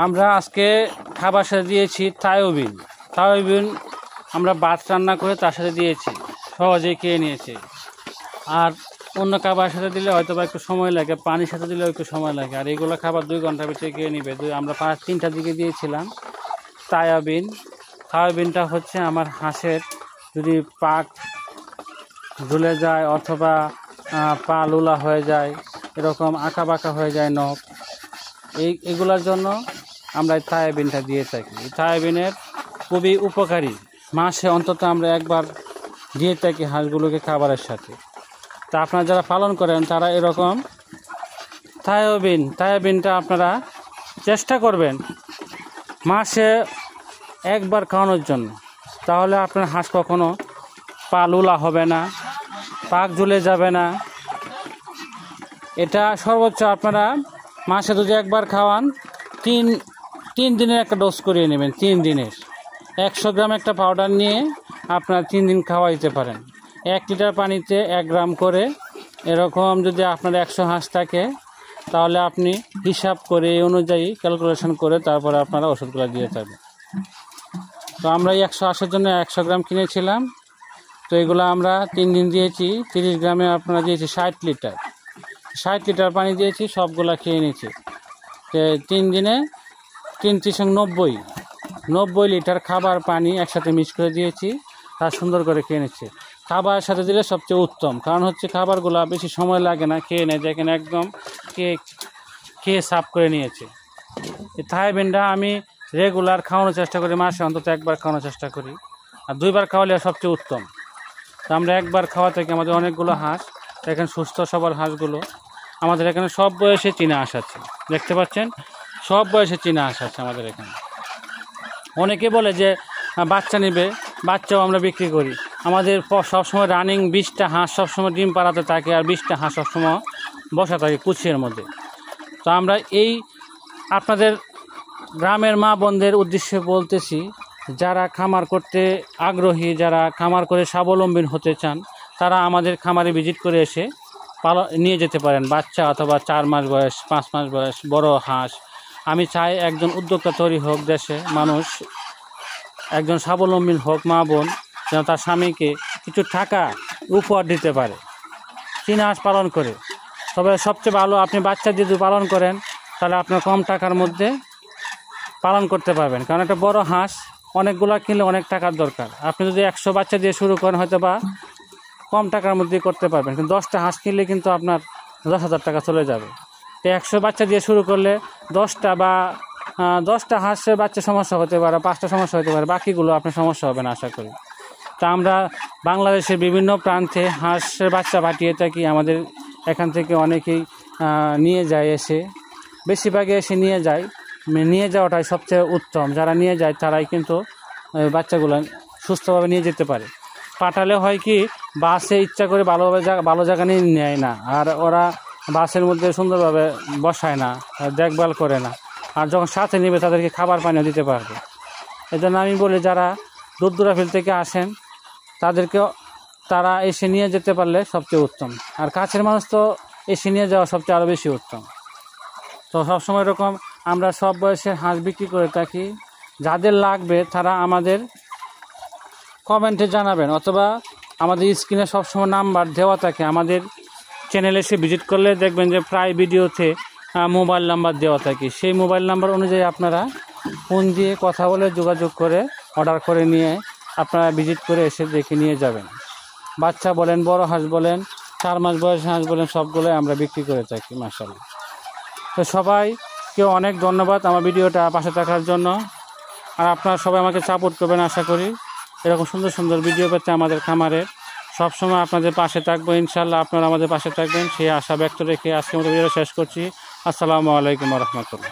আমরা আজকে খাবার সাথে দিয়েছি থায়োবিন। থায়োবিন আমরা ভাত রান্না করে তার সাথে দিয়েছি, সহজেই খেয়ে নিয়েছে। আর অন্য খাবার সাথে দিলে হয়তো বা একটু সময় লাগে, পানির সাথে দিলেও একটু সময় লাগে। আর এইগুলো খাবার 2 ঘন্টার ভিতরে খেয়ে নিবে। আমরা 3টার দিকে দিয়েছিলাম থায়োবিন। থায়োবিনটা হচ্ছে আমার হাঁসের যদি পাক ঝুলে যায় অথবা পা লুলা হয়ে যায়, এরকম আঁকা বাঁকা হয়ে যায় নখ, এগুলোর জন্য আমরা থায়োবিনটা দিয়ে থাকি। থায়োবিনের খুবই উপকারী, মাসে অন্তত আমরা একবার দিয়ে থাকি হাঁসগুলোকে খাবারের সাথে। তা আপনারা যারা পালন করেন তারা এরকম থায়োবিনটা আপনারা চেষ্টা করবেন মাসে একবার খাওয়ানোর জন্য। তাহলে আপনার হাঁস কখনো পা লুলা হবে না, পাক ঝুলে যাবে না। এটা সর্বোচ্চ আপনারা মাসে যদি একবার খাওয়ান, 3 দিনের একটা ডোজ করিয়ে নেবেন। 3 দিনের 100 গ্রাম একটা পাউডার নিয়ে আপনারা 3 দিন খাওয়াইতে পারেন। 1 লিটার পানিতে 1 গ্রাম করে, এরকম যদি আপনার 100 হাঁস থাকে তাহলে আপনি হিসাব করে এই অনুযায়ী ক্যালকুলেশন করে তারপরে আপনারা ওষুধগুলো দিয়ে থাকবেন। তো আমরা এই 100 হাঁসের জন্য 100 গ্রাম কিনেছিলাম। তো এগুলো আমরা 3 দিন দিয়েছি। 30 গ্রামে আপনারা দিয়েছি 60 লিটার পানি দিয়েছি, সবগুলা খেয়ে নিয়েছি। 3 দিনে 90 লিটার খাবার পানি একসাথে মিক্স করে দিয়েছি, তা সুন্দর করে খেয়ে নিচ্ছে। খাবারের সাথে দিলে সবচেয়ে উত্তম, কারণ হচ্ছে খাবারগুলো বেশি সময় লাগে না, খেয়ে নেয়, যেখানে একদম খেয়ে সাফ করে নিয়েছে। এই থায়োবিনটা আমি রেগুলার খাওয়ানোর চেষ্টা করি, মাসে অন্তত একবার খাওয়ানোর চেষ্টা করি। আর 2বার খাওয়ালে সবচেয়ে উত্তম। তো আমরা একবার খাওয়া থেকে আমাদের অনেকগুলো হাঁস, এখানে সুস্থ সবল হাঁসগুলো, আমাদের এখানে সব বয়সে চীনা হাঁস আছে, দেখতে পাচ্ছেন, সব বয়সে চীনা হাঁস আছে আমাদের এখানে। অনেকে বলে যে বাচ্চা নেবে, বাচ্চাও আমরা বিক্রি করি। আমাদের সবসময় রানিং 20টা হাঁস সবসময় ডিম পাড়াতে থাকে, আর 20টা হাঁস সবসময় বসা থাকে কুচির মধ্যে। তো আমরা এই আপনাদের গ্রামের মা বোনদের উদ্দেশ্যে বলতেছি, যারা খামার করতে আগ্রহী, যারা খামার করে স্বাবলম্বী হতে চান, তারা আমাদের খামারে ভিজিট করে এসে নিয়ে যেতে পারেন বাচ্চা, অথবা 4 মাস বয়স, 5 মাস বয়স বড় হাঁস। আমি চাই একজন উদ্যোক্তা তৈরি হোক দেশে, মানুষ একজন স্বাবলম্বী হোক, মা বোন যেন তার স্বামীকে কিছু টাকা উপহার দিতে পারে চীনা হাঁস পালন করে। তবে সবচেয়ে ভালো আপনি বাচ্চা যদি পালন করেন তাহলে আপনার কম টাকার মধ্যে পালন করতে পারবেন, কারণ একটা বড় হাঁস অনেকগুলো কিনলে অনেক টাকার দরকার। আপনি যদি 100 বাচ্চা দিয়ে শুরু করেন হয়তো বা কম টাকার মধ্যে করতে পারবেন, কিন্তু 10টা হাঁস কিনলে কিন্তু আপনার 10,000 টাকা চলে যাবে। তো 100 বাচ্চা দিয়ে শুরু করলে 10টা হাঁসের বাচ্চা সমস্যা হতে পারে, 5টা সমস্যা হতে পারে, বাকিগুলো আপনার সমস্যা হবে না আশা করি। তা আমরা বাংলাদেশের বিভিন্ন প্রান্তে হাঁসের বাচ্চা পাঠিয়ে থাকি। আমাদের এখান থেকে অনেকেই নিয়ে যায়, এসে বেশিরভাগে এসে নিয়ে যাওয়াটাই সবচেয়ে উত্তম। যারা নিয়ে যায় তারাই কিন্তু বাচ্চাগুলো সুস্থভাবে নিয়ে যেতে পারে। পাঠালে হয় কি, বাসে ইচ্ছা করে ভালো জায়গা নিয়ে নেয় না, আর ওরা বাসের মধ্যে সুন্দরভাবে বসায় না, দেখভাল করে না। আর যখন সাথে নেবে তাদেরকে খাবার পানিও দিতে পারবে। এজন্য আমি বলি, যারা দূর দূরাফিল থেকে আসেন তারা এসে নিয়ে যেতে পারলে সবচেয়ে উত্তম। আর কাছের মানুষ তো এসে নিয়ে যাওয়া সবচেয়ে আরও বেশি উত্তম। তো সবসময় এরকম আমরা সব বয়সের হাঁস বিক্রি করে থাকি। যাদের লাগবে তারা আমাদের কমেন্টে জানাবেন, অথবা আমাদের স্ক্রিনে সবসময় নাম্বার দেওয়া থাকে। আমাদের চ্যানেলে এসে ভিজিট করলে দেখবেন যে প্রায় ভিডিওতে মোবাইল নাম্বার দেওয়া থাকে। সেই মোবাইল নাম্বার অনুযায়ী আপনারা ফোন দিয়ে কথা বলে যোগাযোগ করে অর্ডার করে নিয়ে আপনারা ভিজিট করে এসে দেখে নিয়ে যাবেন। বাচ্চা বলেন, বড় হাঁস বলেন, 4 মাস বয়সী হাঁস বলেন, সবগুলোই আমরা বিক্রি করে থাকি মাশাআল্লাহ। তো সবাইকে অনেক ধন্যবাদ আমার ভিডিওটা পাশে থাকার জন্য। আর আপনারা সবাই আমাকে সাপোর্ট করবেন আশা করি। এরকম সুন্দর সুন্দর ভিডিও পেতে আমাদের খামারের সবসময় আপনাদের পাশে থাকবো ইনশাআল্লাহ। আপনারা আমাদের পাশে থাকবেন সেই আশা ব্যক্ত রেখে আজকের মতো ভিডিও শেষ করছি। আসসালামু আলাইকুম ওয়া রাহমাতুল্লাহ।